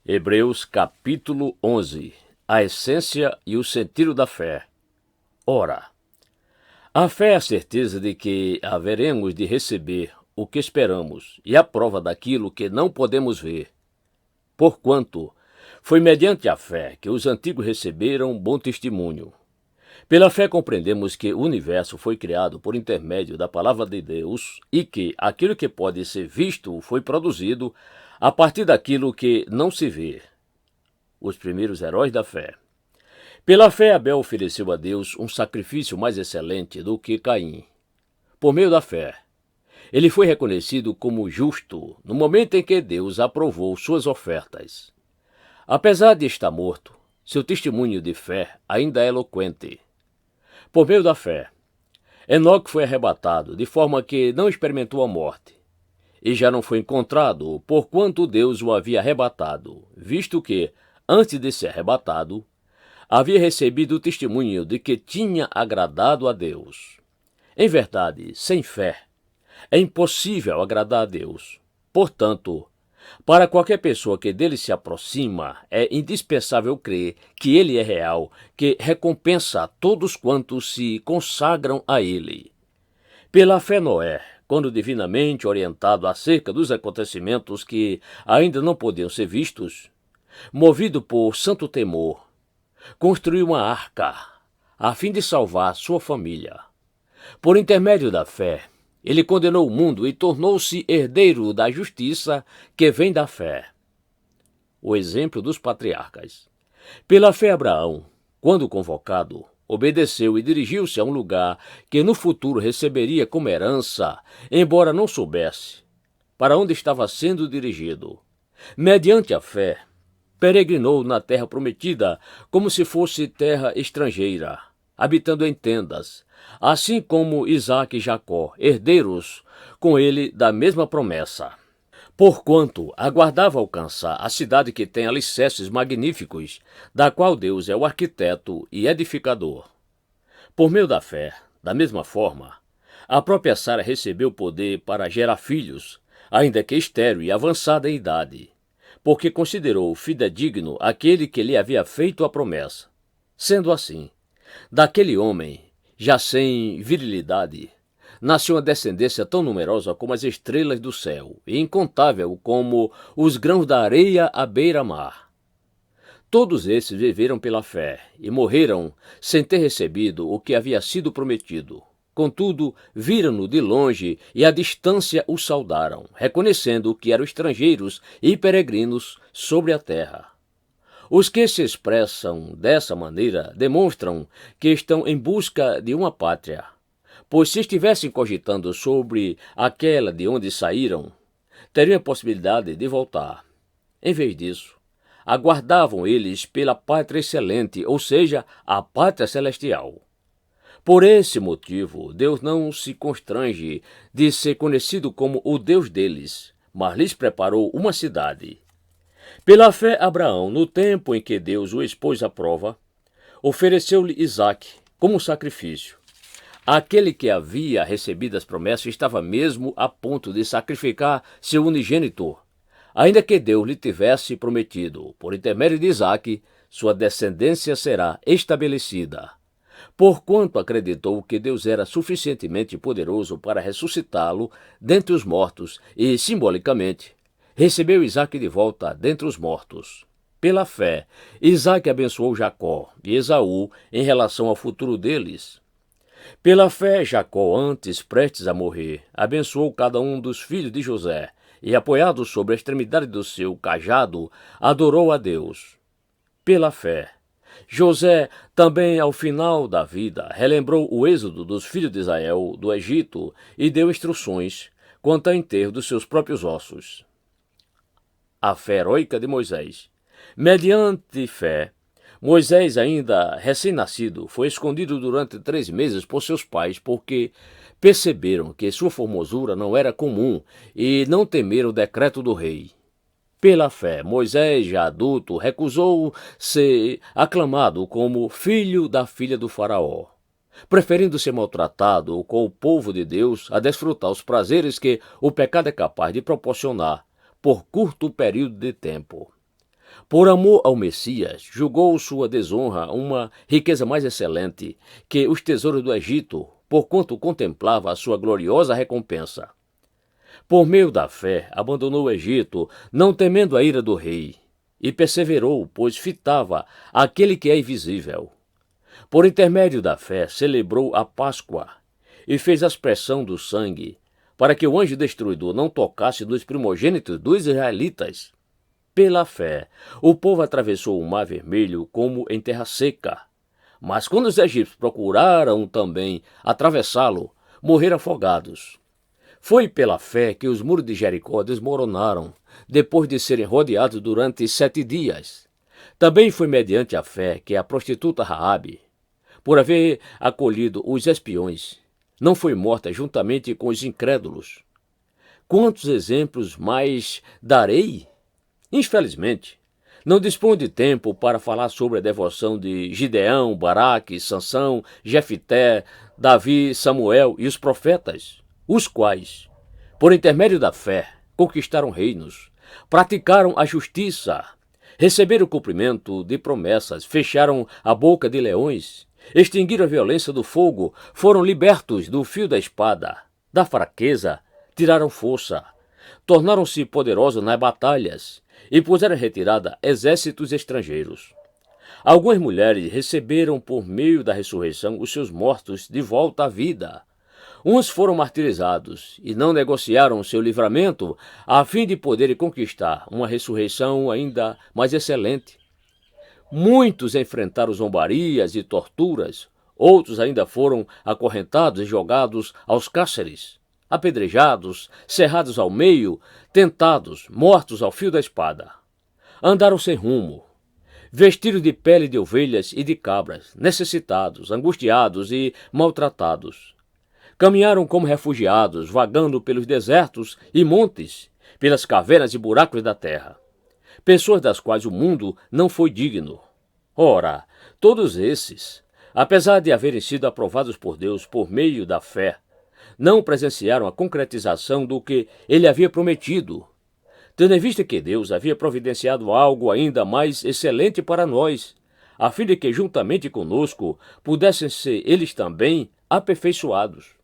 Hebreus capítulo 11. A essência e o sentido da fé. Ora, a fé é a certeza de que haveremos de receber o que esperamos e a prova daquilo que não podemos ver. Porquanto, foi mediante a fé que os antigos receberam bom testemunho. Pela fé compreendemos que o universo foi criado por intermédio da palavra de Deus e que aquilo que pode ser visto foi produzido a partir daquilo que não se vê. Os primeiros heróis da fé. Pela fé, Abel ofereceu a Deus um sacrifício mais excelente do que Caim. Por meio da fé, ele foi reconhecido como justo no momento em que Deus aprovou suas ofertas. Apesar de estar morto, seu testemunho de fé ainda é eloquente. Por meio da fé, Enoque foi arrebatado, de forma que não experimentou a morte, e já não foi encontrado, porquanto Deus o havia arrebatado, visto que, antes de ser arrebatado, havia recebido o testemunho de que tinha agradado a Deus. Em verdade, sem fé, é impossível agradar a Deus. Portanto, para qualquer pessoa que dele se aproxima, é indispensável crer que ele é real, que recompensa a todos quantos se consagram a ele. Pela fé, Noé, quando divinamente orientado acerca dos acontecimentos que ainda não podiam ser vistos, movido por santo temor, construiu uma arca, a fim de salvar sua família. Por intermédio da fé, ele condenou o mundo e tornou-se herdeiro da justiça que vem da fé. O exemplo dos patriarcas. Pela fé, Abraão, quando convocado, obedeceu e dirigiu-se a um lugar que no futuro receberia como herança, embora não soubesse para onde estava sendo dirigido. Mediante a fé, peregrinou na terra prometida como se fosse terra estrangeira, habitando em tendas, assim como Isaque e Jacó, herdeiros com ele da mesma promessa. Porquanto aguardava alcançar a cidade que tem alicerces magníficos, da qual Deus é o arquiteto e edificador. Por meio da fé, da mesma forma, a própria Sara recebeu poder para gerar filhos, ainda que estéril e avançada em idade, porque considerou fidedigno aquele que lhe havia feito a promessa. Sendo assim, daquele homem, já sem virilidade, nasceu uma descendência tão numerosa como as estrelas do céu, e incontável como os grãos da areia à beira-mar. Todos esses viveram pela fé e morreram sem ter recebido o que havia sido prometido. Contudo, viram-no de longe e à distância o saudaram, reconhecendo que eram estrangeiros e peregrinos sobre a terra. Os que se expressam dessa maneira demonstram que estão em busca de uma pátria, pois se estivessem cogitando sobre aquela de onde saíram, teriam a possibilidade de voltar. Em vez disso, aguardavam eles pela pátria excelente, ou seja, a pátria celestial. Por esse motivo, Deus não se constrange de ser conhecido como o Deus deles, mas lhes preparou uma cidade. Pela fé, Abraão, no tempo em que Deus o expôs à prova, ofereceu-lhe Isaque como sacrifício. Aquele que havia recebido as promessas estava mesmo a ponto de sacrificar seu unigênito, ainda que Deus lhe tivesse prometido, por intermédio de Isaque, sua descendência será estabelecida. Porquanto acreditou que Deus era suficientemente poderoso para ressuscitá-lo dentre os mortos e, simbolicamente, recebeu Isaque de volta dentre os mortos. Pela fé, Isaque abençoou Jacó e Esaú em relação ao futuro deles. Pela fé, Jacó, antes prestes a morrer, abençoou cada um dos filhos de José e, apoiado sobre a extremidade do seu cajado, adorou a Deus. Pela fé, José, também ao final da vida, relembrou o êxodo dos filhos de Israel do Egito e deu instruções quanto ao enterro dos seus próprios ossos. A fé heróica de Moisés. Mediante fé, Moisés, ainda recém-nascido, foi escondido durante 3 meses por seus pais, porque perceberam que sua formosura não era comum e não temeram o decreto do rei. Pela fé, Moisés, já adulto, recusou ser aclamado como filho da filha do faraó, preferindo ser maltratado com o povo de Deus a desfrutar os prazeres que o pecado é capaz de proporcionar por curto período de tempo. Por amor ao Messias, julgou sua desonra uma riqueza mais excelente que os tesouros do Egito, porquanto contemplava a sua gloriosa recompensa. Por meio da fé, abandonou o Egito, não temendo a ira do rei, e perseverou, pois fitava aquele que é invisível. Por intermédio da fé, celebrou a Páscoa e fez aspersão do sangue, para que o anjo destruidor não tocasse nos primogênitos dos israelitas. Pela fé, o povo atravessou o Mar Vermelho como em terra seca. Mas quando os egípcios procuraram também atravessá-lo, morreram afogados. Foi pela fé que os muros de Jericó desmoronaram, depois de serem rodeados durante 7 dias. Também foi mediante a fé que a prostituta Raabe, por haver acolhido os espiões, não foi morta juntamente com os incrédulos. Quantos exemplos mais darei? Infelizmente, não disponho de tempo para falar sobre a devoção de Gideão, Baraque, Sansão, Jefité, Davi, Samuel e os profetas, os quais, por intermédio da fé, conquistaram reinos, praticaram a justiça, receberam o cumprimento de promessas, fecharam a boca de leões, extinguiram a violência do fogo, foram libertos do fio da espada, da fraqueza, tiraram força, tornaram-se poderosos nas batalhas e puseram em retirada exércitos estrangeiros. Algumas mulheres receberam por meio da ressurreição os seus mortos de volta à vida. Uns foram martirizados e não negociaram seu livramento a fim de poderem conquistar uma ressurreição ainda mais excelente. Muitos enfrentaram zombarias e torturas, outros ainda foram acorrentados e jogados aos cárceres, apedrejados, cerrados ao meio, tentados, mortos ao fio da espada. Andaram sem rumo, vestidos de pele de ovelhas e de cabras, necessitados, angustiados e maltratados. Caminharam como refugiados, vagando pelos desertos e montes, pelas cavernas e buracos da terra. Pessoas das quais o mundo não foi digno. Ora, todos esses, apesar de haverem sido aprovados por Deus por meio da fé, não presenciaram a concretização do que ele havia prometido, tendo em vista que Deus havia providenciado algo ainda mais excelente para nós, a fim de que juntamente conosco pudessem ser eles também aperfeiçoados.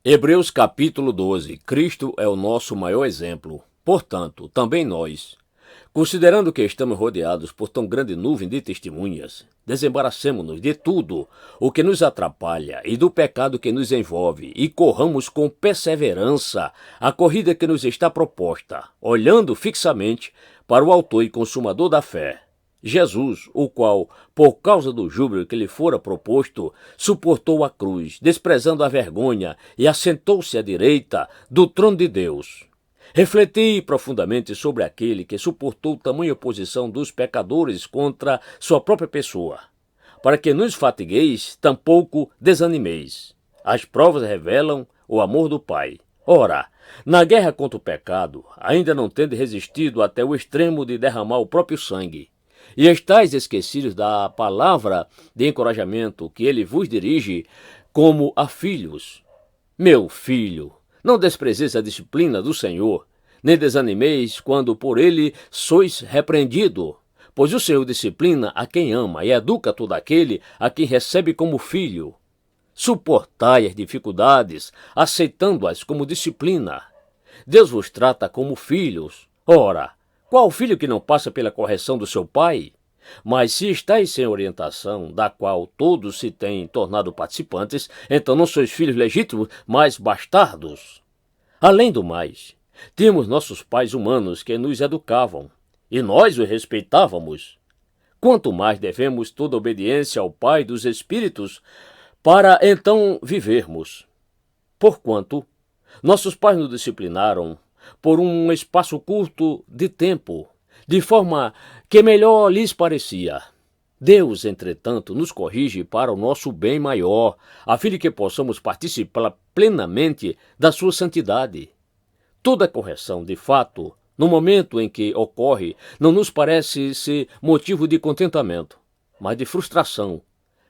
Hebreus capítulo 12. Cristo é o nosso maior exemplo. Portanto, também nós, considerando que estamos rodeados por tão grande nuvem de testemunhas, desembaraçemo-nos de tudo o que nos atrapalha e do pecado que nos envolve e corramos com perseverança a corrida que nos está proposta, olhando fixamente para o autor e consumador da fé, Jesus, o qual, por causa do júbilo que lhe fora proposto, suportou a cruz, desprezando a vergonha, e assentou-se à direita do trono de Deus. Refleti profundamente sobre aquele que suportou tamanha oposição dos pecadores contra sua própria pessoa, para que nos fatigueis, tampouco desanimeis. As provas revelam o amor do Pai. Ora, na guerra contra o pecado, ainda não tende resistido até o extremo de derramar o próprio sangue, e estáis esquecidos da palavra de encorajamento que ele vos dirige como a filhos. Meu filho, não desprezeis a disciplina do Senhor, nem desanimeis quando por ele sois repreendido, pois o Senhor disciplina a quem ama e educa todo aquele a quem recebe como filho. Suportai as dificuldades, aceitando-as como disciplina. Deus vos trata como filhos. Ora, qual filho que não passa pela correção do seu pai? Mas se estáis sem orientação, da qual todos se têm tornado participantes, então não sois filhos legítimos, mas bastardos. Além do mais, tínhamos nossos pais humanos que nos educavam, e nós os respeitávamos. Quanto mais devemos toda obediência ao Pai dos Espíritos, para então vivermos. Porquanto, nossos pais nos disciplinaram por um espaço curto de tempo, de forma que melhor lhes parecia. Deus, entretanto, nos corrige para o nosso bem maior, a fim de que possamos participar plenamente da sua santidade. Toda correção, de fato, no momento em que ocorre, não nos parece ser motivo de contentamento, mas de frustração,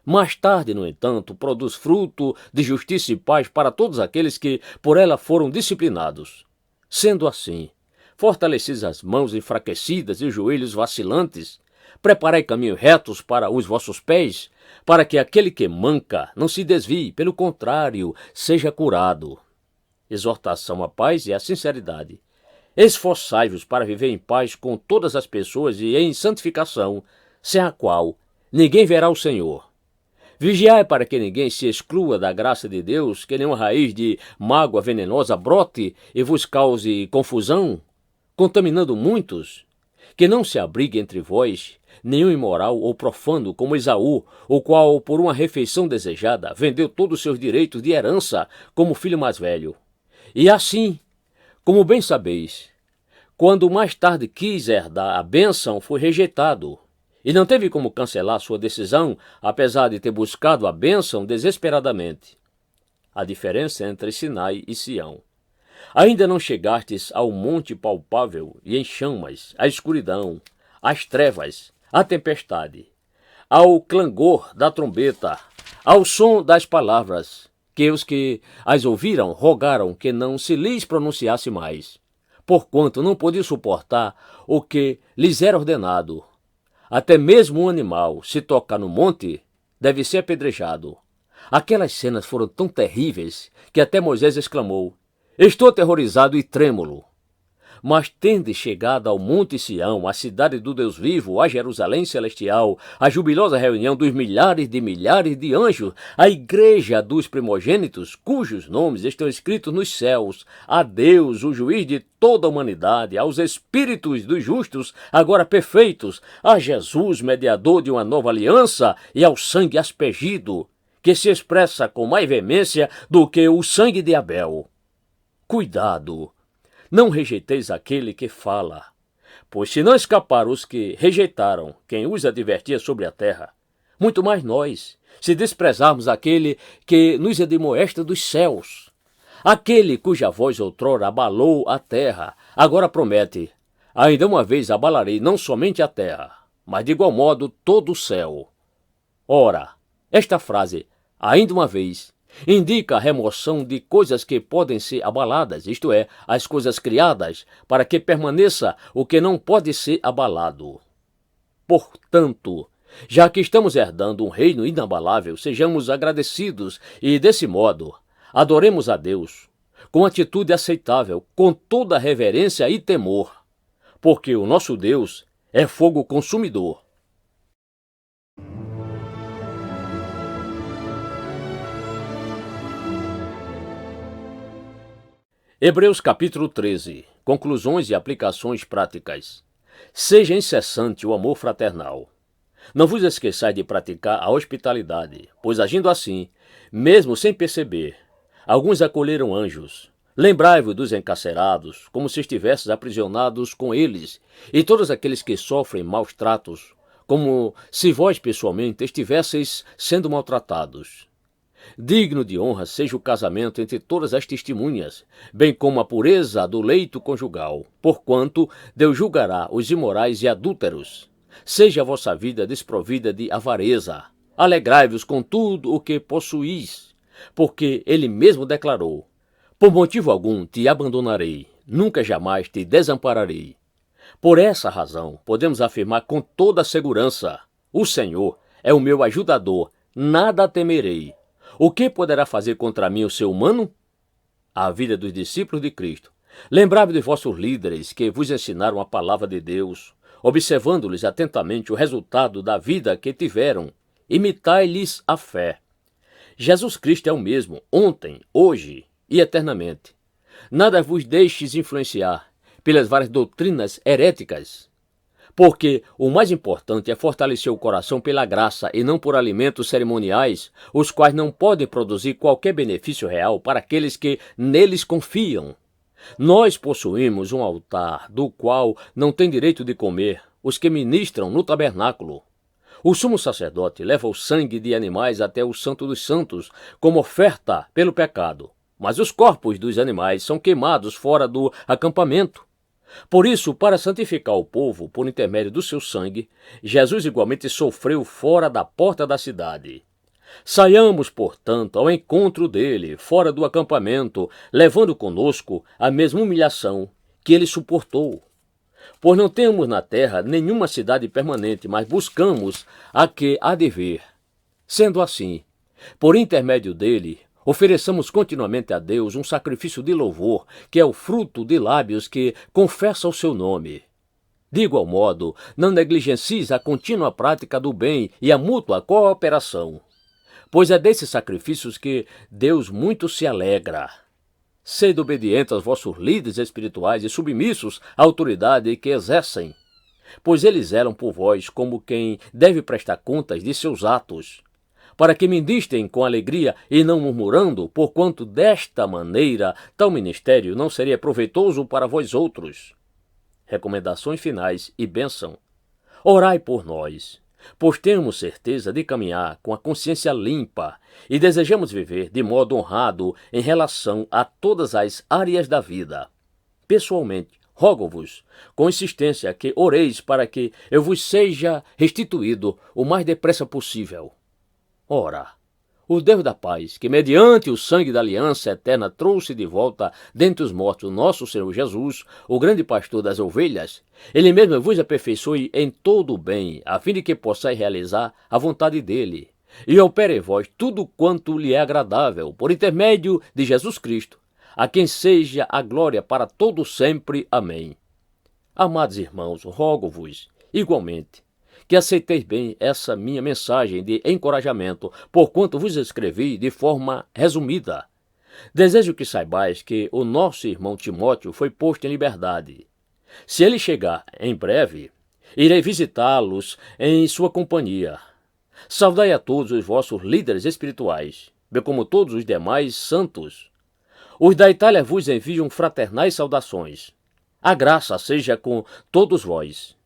Mais tarde, no entanto, produz fruto de justiça e paz para todos aqueles que por ela foram disciplinados. Sendo assim, fortaleceis as mãos enfraquecidas e os joelhos vacilantes, preparai caminhos retos para os vossos pés, para que aquele que manca não se desvie, pelo contrário, seja curado. Exortação à paz e à sinceridade. Esforçai-vos para viver em paz com todas as pessoas e em santificação, sem a qual ninguém verá o Senhor. Vigiai para que ninguém se exclua da graça de Deus, que nenhuma raiz de mágoa venenosa brote e vos cause confusão, contaminando muitos. Que não se abrigue entre vós nenhum imoral ou profano como Esaú, o qual, por uma refeição desejada, vendeu todos os seus direitos de herança como filho mais velho. E assim, como bem sabeis, quando mais tarde quis herdar a bênção, foi rejeitado, e não teve como cancelar sua decisão, apesar de ter buscado a bênção desesperadamente. A diferença entre Sinai e Sião. Ainda não chegastes ao monte palpável e em chamas, à escuridão, às trevas, à tempestade, ao clangor da trombeta, ao som das palavras, que os que as ouviram rogaram que não se lhes pronunciasse mais, porquanto não podiam suportar o que lhes era ordenado. Até mesmo um animal, se tocar no monte, deve ser apedrejado. Aquelas cenas foram tão terríveis que até Moisés exclamou: "Estou aterrorizado e trêmulo." Mas tende chegado ao Monte Sião, a cidade do Deus vivo, a Jerusalém celestial, a jubilosa reunião dos milhares de anjos, a igreja dos primogênitos, cujos nomes estão escritos nos céus, a Deus, o juiz de toda a humanidade, aos espíritos dos justos, agora perfeitos, a Jesus, mediador de uma nova aliança, e ao sangue aspergido, que se expressa com mais veemência do que o sangue de Abel. Cuidado! Não rejeiteis aquele que fala, pois se não escaparam os que rejeitaram quem os advertia sobre a terra, muito mais nós, se desprezarmos aquele que nos admoesta dos céus. Aquele cuja voz outrora abalou a terra, agora promete: ainda uma vez abalarei não somente a terra, mas de igual modo todo o céu. Ora, esta frase, ainda uma vez, indica a remoção de coisas que podem ser abaladas, isto é, as coisas criadas, para que permaneça o que não pode ser abalado. Portanto, já que estamos herdando um reino inabalável, sejamos agradecidos e, desse modo, adoremos a Deus com atitude aceitável, com toda reverência e temor, porque o nosso Deus é fogo consumidor. Hebreus capítulo 13. Conclusões e aplicações práticas. Seja incessante o amor fraternal. Não vos esqueçais de praticar a hospitalidade, pois agindo assim, mesmo sem perceber, alguns acolheram anjos. Lembrai-vos dos encarcerados, como se estivesseis aprisionados com eles, e todos aqueles que sofrem maus tratos, como se vós pessoalmente estivesseis sendo maltratados. Digno de honra seja o casamento entre todas as testemunhas, bem como a pureza do leito conjugal, porquanto Deus julgará os imorais e adúlteros. Seja a vossa vida desprovida de avareza. Alegrai-vos com tudo o que possuís, porque ele mesmo declarou: por motivo algum te abandonarei, nunca jamais te desampararei. Por essa razão, podemos afirmar com toda a segurança: o Senhor é o meu ajudador, nada temerei. O que poderá fazer contra mim o ser humano? A vida dos discípulos de Cristo. Lembrai-vos de vossos líderes que vos ensinaram a palavra de Deus, observando-lhes atentamente o resultado da vida que tiveram. Imitai-lhes a fé. Jesus Cristo é o mesmo, ontem, hoje e eternamente. Nada vos deixes influenciar pelas várias doutrinas heréticas, porque o mais importante é fortalecer o coração pela graça e não por alimentos cerimoniais, os quais não podem produzir qualquer benefício real para aqueles que neles confiam. Nós possuímos um altar do qual não tem direito de comer os que ministram no tabernáculo. O sumo sacerdote leva o sangue de animais até o Santo dos Santos como oferta pelo pecado, mas os corpos dos animais são queimados fora do acampamento. Por isso, para santificar o povo por intermédio do seu sangue, Jesus igualmente sofreu fora da porta da cidade. Saiamos, portanto, ao encontro dele, fora do acampamento, levando conosco a mesma humilhação que ele suportou. Pois não temos na terra nenhuma cidade permanente, mas buscamos a que há de vir. Sendo assim, por intermédio dele, ofereçamos continuamente a Deus um sacrifício de louvor, que é o fruto de lábios que confessam o seu nome. De igual modo, não negligencies a contínua prática do bem e a mútua cooperação, pois é desses sacrifícios que Deus muito se alegra. Sede obedientes aos vossos líderes espirituais e submissos à autoridade que exercem, pois eles zelam por vós como quem deve prestar contas de seus atos, para que ministrem com alegria e não murmurando, porquanto desta maneira tal ministério não seria proveitoso para vós outros. Recomendações finais e bênção. Orai por nós, pois temos certeza de caminhar com a consciência limpa e desejamos viver de modo honrado em relação a todas as áreas da vida. Pessoalmente, rogo-vos, com insistência, que oreis para que eu vos seja restituído o mais depressa possível. Ora, o Deus da paz, que mediante o sangue da aliança eterna trouxe de volta dentre os mortos o nosso Senhor Jesus, o grande pastor das ovelhas, ele mesmo vos aperfeiçoe em todo o bem, a fim de que possais realizar a vontade dele, e opere em vós tudo quanto lhe é agradável, por intermédio de Jesus Cristo, a quem seja a glória para todo sempre. Amém. Amados irmãos, rogo-vos, igualmente, que aceiteis bem essa minha mensagem de encorajamento, porquanto vos escrevi de forma resumida. Desejo que saibais que o nosso irmão Timóteo foi posto em liberdade. Se ele chegar em breve, irei visitá-los em sua companhia. Saudai a todos os vossos líderes espirituais, bem como todos os demais santos. Os da Itália vos enviam fraternais saudações. A graça seja com todos vós.